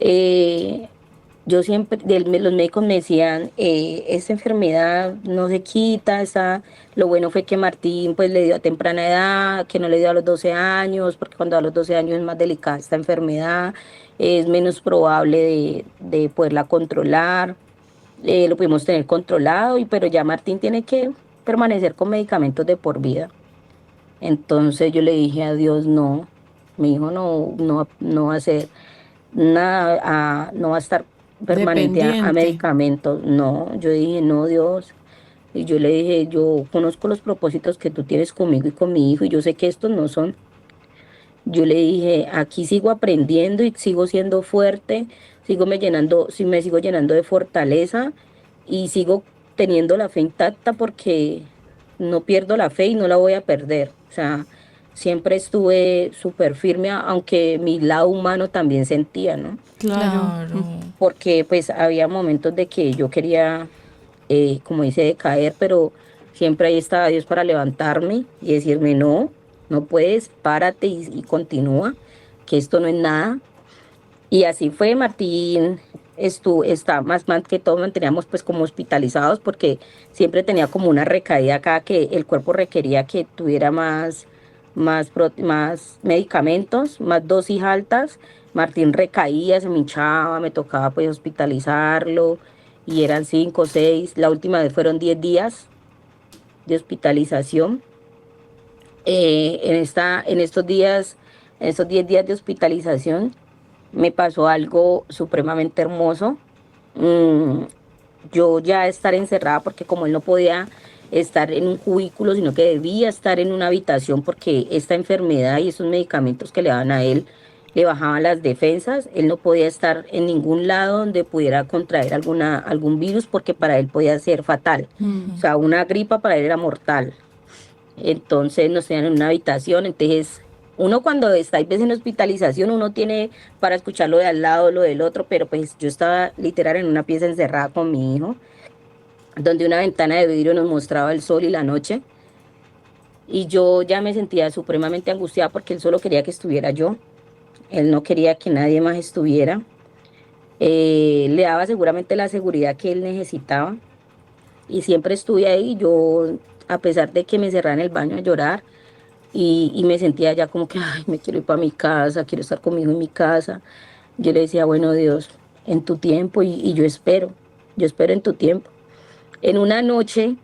Eh, yo siempre, los médicos me decían, esta enfermedad no se quita, lo bueno fue que Martín pues le dio a temprana edad, que no le dio a los 12 años, porque cuando a los 12 años es más delicada esta enfermedad, es menos probable de poderla controlar. Lo pudimos tener controlado, pero ya Martín tiene que permanecer con medicamentos de por vida. Entonces yo le dije a Dios, no, mi hijo no va a ser nada, no va a estar permanente a Dependiente. medicamentos. No, yo dije, no, Dios. Y yo le dije, yo conozco los propósitos que tú tienes conmigo y con mi hijo, y yo sé que estos no son. Yo le dije, aquí sigo aprendiendo y sigo siendo fuerte, me sigo llenando de fortaleza y sigo teniendo la fe intacta porque no pierdo la fe y no la voy a perder. O sea, siempre estuve súper firme, aunque mi lado humano también sentía, ¿no? Claro. Claro. Porque pues había momentos de que yo quería, como dice, decaer, pero siempre ahí estaba Dios para levantarme y decirme, no, no puedes, párate y continúa, que esto no es nada. Y así fue, Martín, está más que todo manteníamos pues como hospitalizados porque siempre tenía como una recaída cada que el cuerpo requería que tuviera más medicamentos, más dosis altas. Martín recaía, se me hinchaba, me tocaba pues hospitalizarlo. y eran 5, 6, la última vez fueron 10 días de hospitalización. En estos 10 días de hospitalización, me pasó algo supremamente hermoso. Mm, yo ya estar encerrada, porque como él no podía estar en un cubículo, sino que debía estar en una habitación porque esta enfermedad y esos medicamentos que le daban a él le bajaban las defensas. Él no podía estar en ningún lado donde pudiera contraer algún virus, porque para él podía ser fatal. O sea, una gripa para él era mortal. Entonces nos tenían en una habitación. Entonces uno, cuando está hay veces en hospitalización, uno tiene para escuchar lo de al lado, lo del otro, pero pues yo estaba literal en una pieza encerrada con mi hijo, donde una ventana de vidrio nos mostraba el sol y la noche, y yo ya me sentía supremamente angustiada porque él solo quería que estuviera yo. Él no quería que nadie más estuviera. Le daba seguramente la seguridad que él necesitaba, y siempre estuve ahí. Yo, a pesar de que me cerraba en el baño a llorar, y me sentía ya como que, ay, me quiero ir para mi casa, quiero estar conmigo en mi casa, yo le decía, bueno, Dios, en tu tiempo, y yo espero en tu tiempo. En una noche,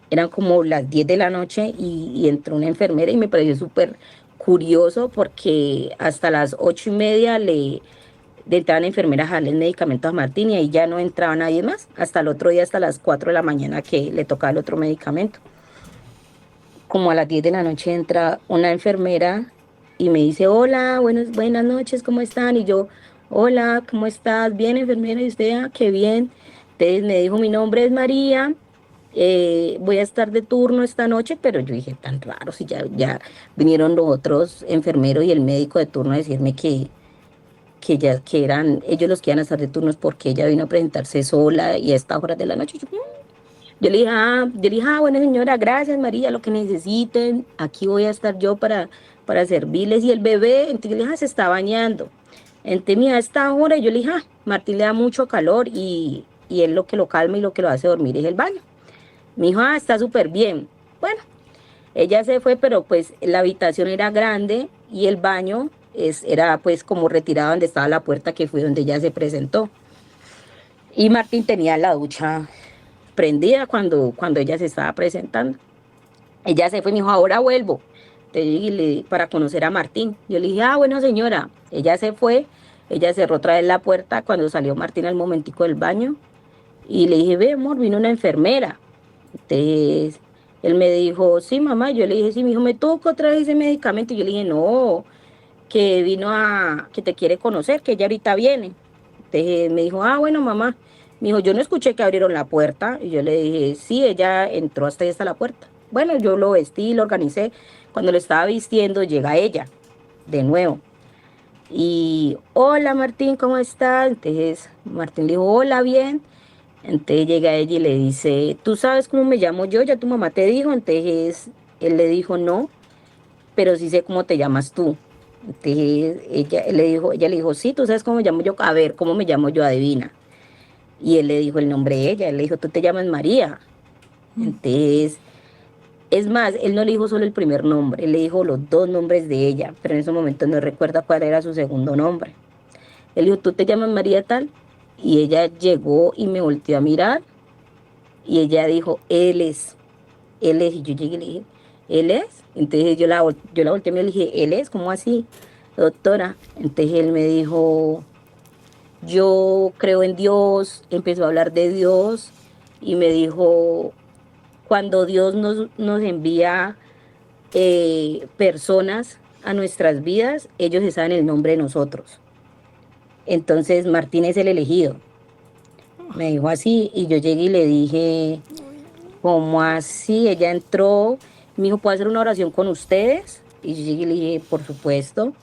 eran como las 10 de la noche, y entró una enfermera, y me pareció súper curioso porque hasta las 8:30 le entraban enfermeras a darle medicamentos a Martín, y ahí ya no entraba nadie más, hasta el otro día, hasta las 4 de la mañana, que le tocaba el otro medicamento. Como a las 10 de la noche entra una enfermera y me dice, hola, buenas noches, ¿cómo están? Y yo, hola, ¿cómo estás? Bien, enfermera, y usted, ah, qué bien. Entonces me dijo, mi nombre es María, voy a estar de turno esta noche, pero yo dije, tan raro, si ya vinieron los otros enfermeros y el médico de turno a decirme que eran ellos los que iban a estar de turnos, porque ella vino a presentarse sola y a estas horas de la noche. Yo le dije, bueno, señora, gracias, María, lo que necesiten, aquí voy a estar yo para servirles. Y el bebé, entonces yo le dije, se está bañando. Entonces, mira, a esta hora, yo le dije, Martín le da mucho calor, y él lo que lo calma y lo que lo hace dormir es el baño. Me dijo, está súper bien. Bueno, ella se fue, pero pues la habitación era grande y el baño era pues como retirado donde estaba la puerta, que fue donde ella se presentó. Y Martín tenía la ducha prendida cuando ella se estaba presentando. Ella se fue y me dijo, ahora vuelvo. Entonces, para conocer a Martín. Yo le dije, bueno, señora. Ella se fue, ella cerró otra vez la puerta cuando salió Martín al momentico del baño. Y le dije, ve, amor, vino una enfermera. Entonces, él me dijo, sí, mamá. Yo le dije, sí. Me dijo, me toca otra vez ese medicamento. Y yo le dije, no, que que te quiere conocer, que ella ahorita viene. Entonces me dijo, bueno, mamá. Me dijo, yo no escuché que abrieron la puerta. Y yo le dije, sí, ella entró hasta ahí, hasta la puerta. Bueno, yo lo vestí, lo organicé. Cuando lo estaba vistiendo, llega ella de nuevo. Y, hola, Martín, ¿cómo estás? Entonces Martín le dijo, hola, bien. Entonces llega ella y le dice, ¿tú sabes cómo me llamo yo? Ya tu mamá te dijo. Entonces él le dijo, no, pero sí sé cómo te llamas tú. Entonces ella le dijo, sí, tú sabes cómo me llamo yo. A ver, ¿cómo me llamo yo? Adivina. Y él le dijo el nombre de ella. Él le dijo, tú te llamas María. Entonces, es más, él no le dijo solo el primer nombre, él le dijo los dos nombres de ella, pero en ese momento no recuerda cuál era su segundo nombre. Él dijo, tú te llamas María tal. Y ella llegó y me volteó a mirar, y ella dijo, él es. Y yo llegué y le dije, ¿él es? Entonces yo la volteé y le dije, ¿él es? ¿Cómo así, doctora? Entonces él me dijo, yo creo en Dios. Empezó a hablar de Dios y me dijo, cuando Dios nos envía personas a nuestras vidas, ellos se saben el nombre de nosotros. Entonces Martín es el elegido. Me dijo así, y yo llegué y le dije, ¿cómo así? Ella entró, me dijo, ¿puedo hacer una oración con ustedes? Y yo llegué y le dije, por supuesto.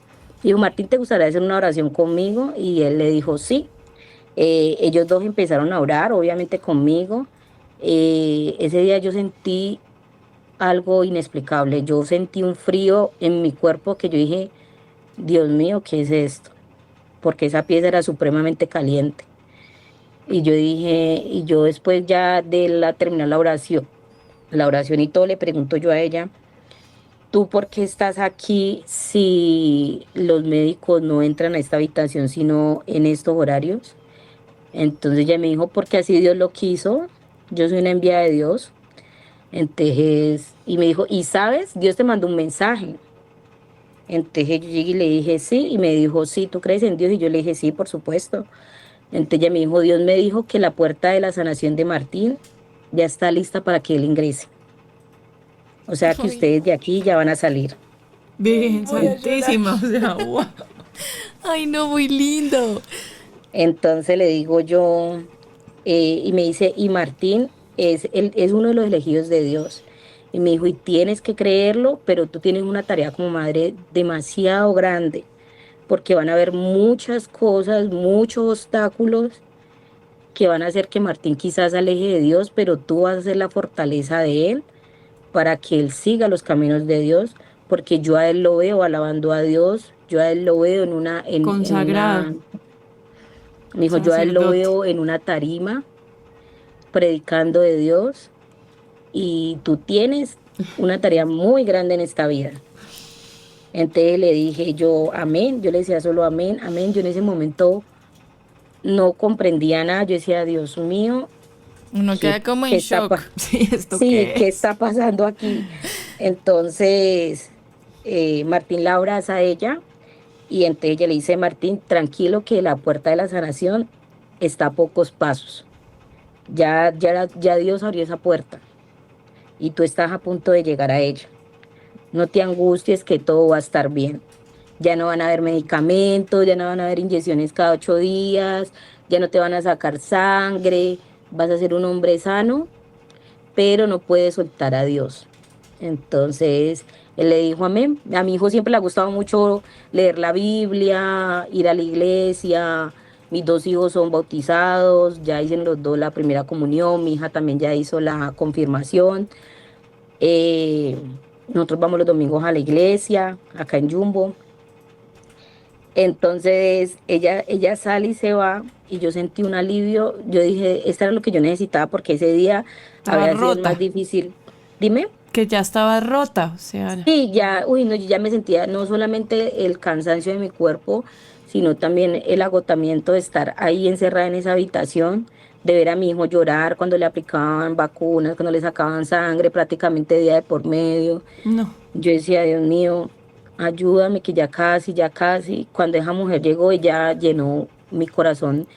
Dijo, Martín, ¿te gustaría hacer una oración conmigo? Y él le dijo, sí. Ellos dos empezaron a orar, obviamente conmigo. Ese día yo sentí algo inexplicable. Yo sentí un frío en mi cuerpo que yo dije, Dios mío, ¿qué es esto? Porque esa pieza era supremamente caliente. Y yo dije, y yo después ya de terminar la oración y todo, le pregunto yo a ella, ¿tú por qué estás aquí si los médicos no entran a esta habitación sino en estos horarios? Entonces ella me dijo, porque así Dios lo quiso, yo soy una enviada de Dios. Entonces, y me dijo, ¿y sabes? Dios te mandó un mensaje. Entonces yo llegué y le dije, sí, y me dijo, sí, ¿tú crees en Dios? Y yo le dije, sí, por supuesto. Entonces ella me dijo, Dios me dijo que la puerta de la sanación de Martín ya está lista para que él ingrese. O sea que Ay, ustedes de aquí ya van a salir. Virgen voy a llorar. Santísima, o sea, wow. Ay, no, muy lindo. Entonces le digo yo, y me dice, y Martín es uno de los elegidos de Dios. Y me dijo, y tienes que creerlo, pero tú tienes una tarea como madre demasiado grande, porque van a haber muchas cosas, muchos obstáculos que van a hacer que Martín quizás aleje de Dios, pero tú vas a ser la fortaleza de él para que él siga los caminos de Dios, porque yo a él lo veo alabando a Dios, yo a él lo veo en Consagrado, una, me dijo, yo a él lo sacerdote. veo en una tarima predicando de Dios y tú tienes una tarea muy grande en esta vida. Entonces le dije yo, amén, yo le decía solo amén, amén. Yo en ese momento no comprendía nada, yo decía, Dios mío, Uno queda como en qué está, shock. Sí, ¿esto sí, qué qué es? está pasando aquí? Entonces Martín la abraza a ella y entonces ella le dice, Martín, tranquilo que la puerta de la sanación está a pocos pasos. Ya Dios abrió esa puerta y tú estás a punto de llegar a ella. No te angusties que todo va a estar bien. Ya no van a haber medicamentos, ya no van a haber inyecciones cada 8 días, ya no te van a sacar sangre, vas a ser un hombre sano, pero no puedes soltar a Dios. Entonces, él le dijo amén. A mi hijo siempre le ha gustado mucho leer la Biblia, ir a la iglesia. Mis 2 hijos son bautizados, ya hicieron los dos la primera comunión, mi hija también ya hizo la confirmación. Eh, Nosotros vamos los domingos a la iglesia, acá en Jumbo. Entonces ella sale y se va y yo sentí un alivio. Yo dije, esto era lo que yo necesitaba porque ese día Estaba había sido el más rota, difícil. Dime. que ya estaba rota, o sea, Sí, ya, uy, no, yo ya me sentía no solamente el cansancio de mi cuerpo, sino también el agotamiento de estar ahí encerrada en esa habitación, de ver a mi hijo llorar cuando le aplicaban vacunas, cuando le sacaban sangre prácticamente día de por medio. no. Yo decía, Dios mío, ayúdame que ya casi, ya casi. Cuando esa mujer llegó, ella llenó mi corazón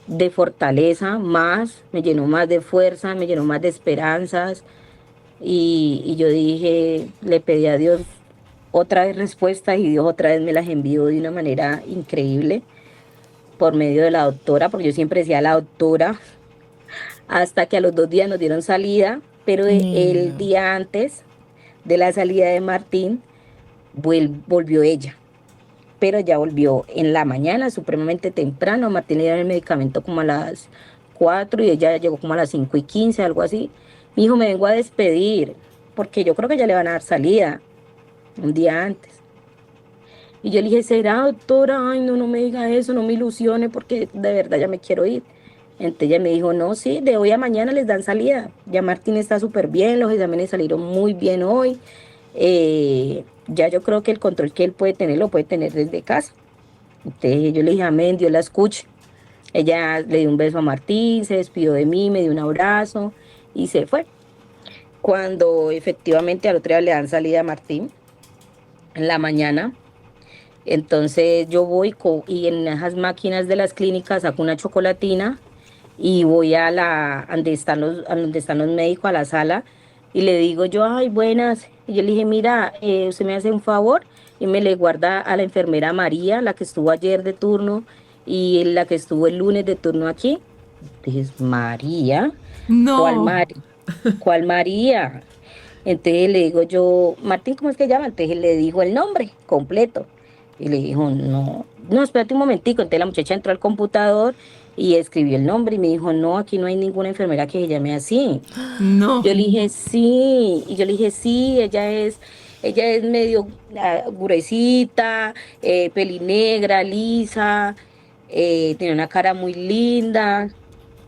de fortaleza, más, me llenó más de fuerza, me llenó más de esperanzas. Y yo dije, le pedí a Dios otra vez respuestas y Dios otra vez me las envió de una manera increíble por medio de la doctora, porque yo siempre decía la doctora, hasta que a los 2 días nos dieron salida, pero el Lindo. día antes de la salida de Martín, volvió ella, pero ya volvió en la mañana, supremamente temprano. Martín le dieron el medicamento como a las 4 y ella llegó como a las 5:15, algo así. Mi hijo, me vengo a despedir, porque yo creo que ya le van a dar salida un día antes. Y yo le dije, ¿será, doctora? Ay, no, no me diga eso, no me ilusione, porque de verdad ya me quiero ir. Entonces ella me dijo, no, sí, de hoy a mañana les dan salida. Ya Martín está súper bien, los exámenes salieron muy bien hoy. Ya yo creo que el control que él puede tener lo puede tener desde casa. Entonces yo le dije, amén, Dios la escuche. Ella le dio un beso a Martín, se despidió de mí, me dio un abrazo y se fue. Cuando efectivamente al otro día le dan salida a Martín, en la mañana, entonces yo voy y en esas máquinas de las clínicas saco una chocolatina y voy a donde están los médicos, a la sala, y le digo yo, ay, buenas. Y yo le dije, mira, usted me hace un favor y me le guarda a la enfermera María, la que estuvo ayer de turno y la que estuvo el lunes de turno aquí. Dije, María, ¿cuál No, María? ¿Cuál María? Entonces le digo yo, Martín, ¿cómo es que llama? Entonces le dijo el nombre completo. Y le dijo, no, no, espérate un momentico. Entonces la muchacha entró al computador y escribió el nombre y me dijo, no, aquí no hay ninguna enfermera que se llame así. no. Yo le dije, sí, y yo le dije, sí, ella es medio gruesita, pelinegra, lisa, tiene una cara muy linda.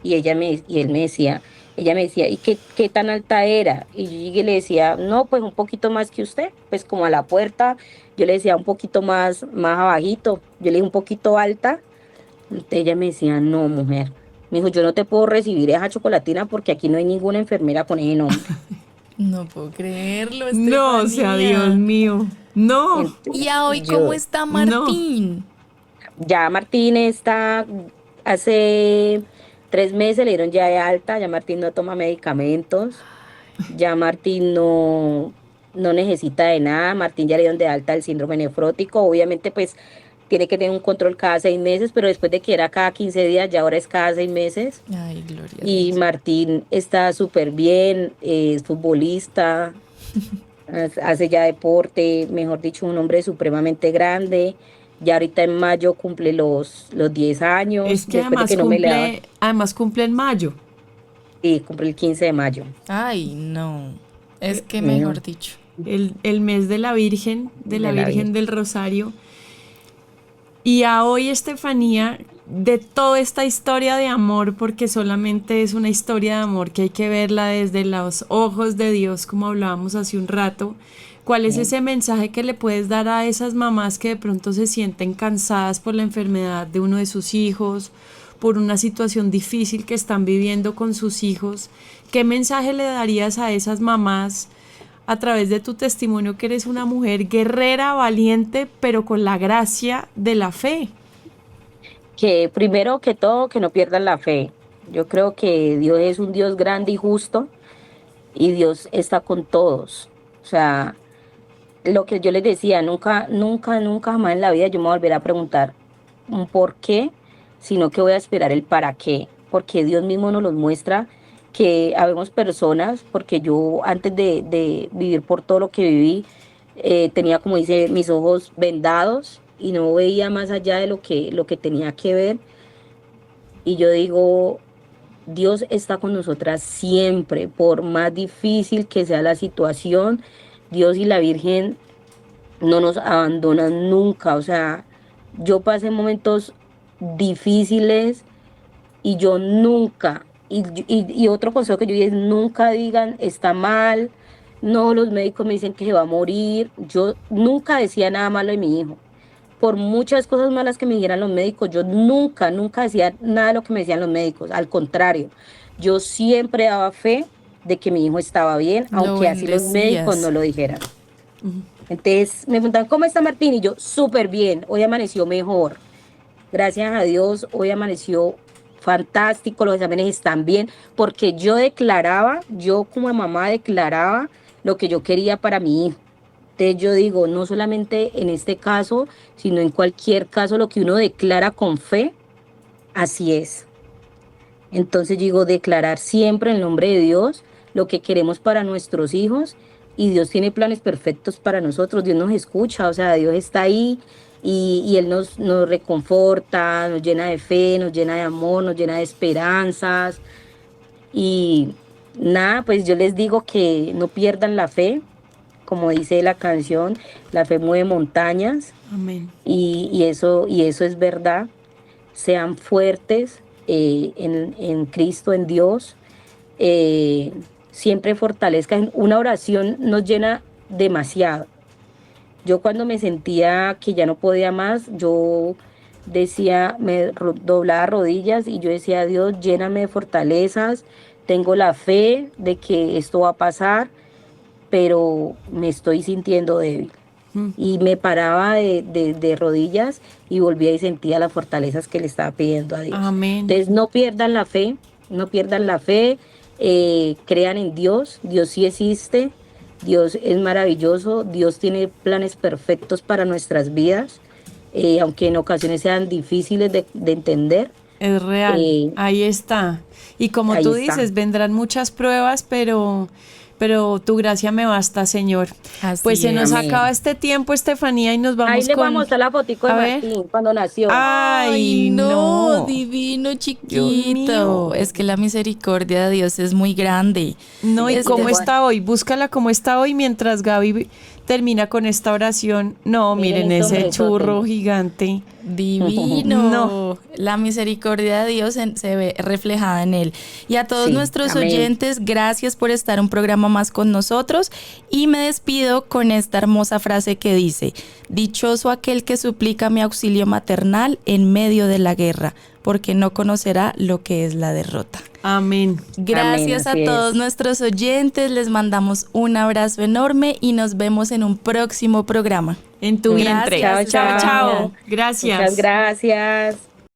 Y él me decía, ella me decía, ¿y qué tan alta era? Y yo llegué y le decía, no, pues un poquito más que usted, pues como a la puerta. Yo le decía un poquito más abajito, yo le dije un poquito alta. Entonces ella me decía, no, mujer. Me dijo, yo no te puedo recibir esa chocolatina porque aquí no hay ninguna enfermera con ese nombre. No puedo creerlo, No, o sea, Estefanía. Dios mío. No, ¿Y a hoy Yo, cómo está no. Martín? ya Martín está, hace 3 meses le dieron ya de alta, ya Martín no toma medicamentos, ya Martín no necesita de nada, Martín ya le dieron de alta el síndrome nefrótico, obviamente pues tiene que tener un control cada 6 meses, pero después de que era cada 15 días, ya ahora es cada 6 meses. Ay, gloria a Y Dios. Martín está súper bien, es futbolista, hace ya deporte, mejor dicho, un hombre supremamente grande. Ya ahorita en mayo cumple los 10 Es años, que después de que no me le daban, además cumple en mayo. y cumple el 15 de mayo. Ay, no. Es que Mijo, mejor dicho. El mes de la Virgen, de la de la Virgen vida. del Rosario. Y a hoy, Estefanía, de toda esta historia de amor, porque solamente es una historia de amor que hay que verla desde los ojos de Dios, como hablábamos hace un rato, ¿cuál es ese mensaje que le puedes dar a esas mamás que de pronto se sienten cansadas por la enfermedad de uno de sus hijos, por una situación difícil que están viviendo con sus hijos? ¿Qué mensaje le darías a esas mamás a través de tu testimonio, que eres una mujer guerrera, valiente, pero con la gracia de la fe? Que primero que todo, que no pierdan la fe. Yo creo que Dios es un Dios grande y justo y Dios está con todos. O sea, lo que yo les decía, nunca, nunca, nunca jamás en la vida yo me volveré a preguntar un por qué, sino que voy a esperar el para qué, porque Dios mismo nos los muestra que habemos personas, porque yo antes de vivir por todo lo que viví, tenía, como dice, mis ojos vendados y no veía más allá de lo que tenía que ver. Y yo digo, Dios está con nosotras siempre, por más difícil que sea la situación, Dios y la Virgen no nos abandonan nunca. O sea, yo pasé momentos difíciles y yo nunca, y otro consejo que yo di es nunca digan está mal, no, los médicos me dicen que se va a morir. Yo nunca decía nada malo de mi hijo. Por muchas cosas malas que me dijeran los médicos, yo nunca, nunca decía nada de lo que me decían los médicos. Al contrario, yo siempre daba fe de que mi hijo estaba bien, Lo aunque así los médicos no bendecías. lo dijeran. Entonces me preguntaban, ¿cómo está Martín? Y yo, súper bien, hoy amaneció mejor. Gracias a Dios, hoy amaneció fantástico, los exámenes están bien, porque yo declaraba, yo como mamá declaraba lo que yo quería para mi hijo. Entonces yo digo, no solamente en este caso, sino en cualquier caso, lo que uno declara con fe, así es. Entonces yo digo, declarar siempre en el nombre de Dios lo que queremos para nuestros hijos, y Dios tiene planes perfectos para nosotros. Dios nos escucha, o sea, Dios está ahí y Él nos reconforta, nos llena de fe, nos llena de amor, nos llena de esperanzas. Y nada, pues yo les digo que no pierdan la fe, como dice la canción, la fe mueve montañas. Amén. Y eso es verdad. Sean fuertes en Cristo, en Dios. Siempre fortalezcan. Una oración nos llena demasiado. Yo cuando me sentía que ya no podía más, yo decía, doblaba rodillas y yo decía, Dios, lléname de fortalezas. Tengo la fe de que esto va a pasar, pero me estoy sintiendo débil. Y me paraba de rodillas y volvía y sentía las fortalezas que le estaba pidiendo a Dios. Amén. Entonces no pierdan la fe, no pierdan la fe, crean en Dios. Dios sí existe, Dios es maravilloso, Dios tiene planes perfectos para nuestras vidas, aunque en ocasiones sean difíciles de entender. Es real, eh, ahí está. Y como Ahí tú está. dices, vendrán muchas pruebas, pero tu gracia me basta, Señor. Así Pues se nos Amén. acaba este tiempo, Estefanía, y nos Ahí vamos les voy a con... mostrar la fotico de A ver. Martín cuando nació. Ay, no. Divino, mío. chiquito. Es que la misericordia de Dios es muy grande. No, ¿y Es cómo que- está hoy? Búscala cómo está hoy mientras Gaby termina con esta oración. No, Miren miren ese ese hombrezote. churro gigante. Divino. No. La misericordia de Dios se ve reflejada en él. Y a todos Sí, nuestros amén. oyentes, gracias por estar un programa más con nosotros. Y me despido con esta hermosa frase que dice: dichoso aquel que suplica mi auxilio maternal en medio de la guerra. porque no conocerá lo que es la derrota. Amén. Gracias Amén, a así todos es. nuestros oyentes, les mandamos un abrazo enorme y nos vemos en un próximo programa. En tu vientre. Gracias. Chao, Chao, chao. chao. Gracias. Muchas gracias.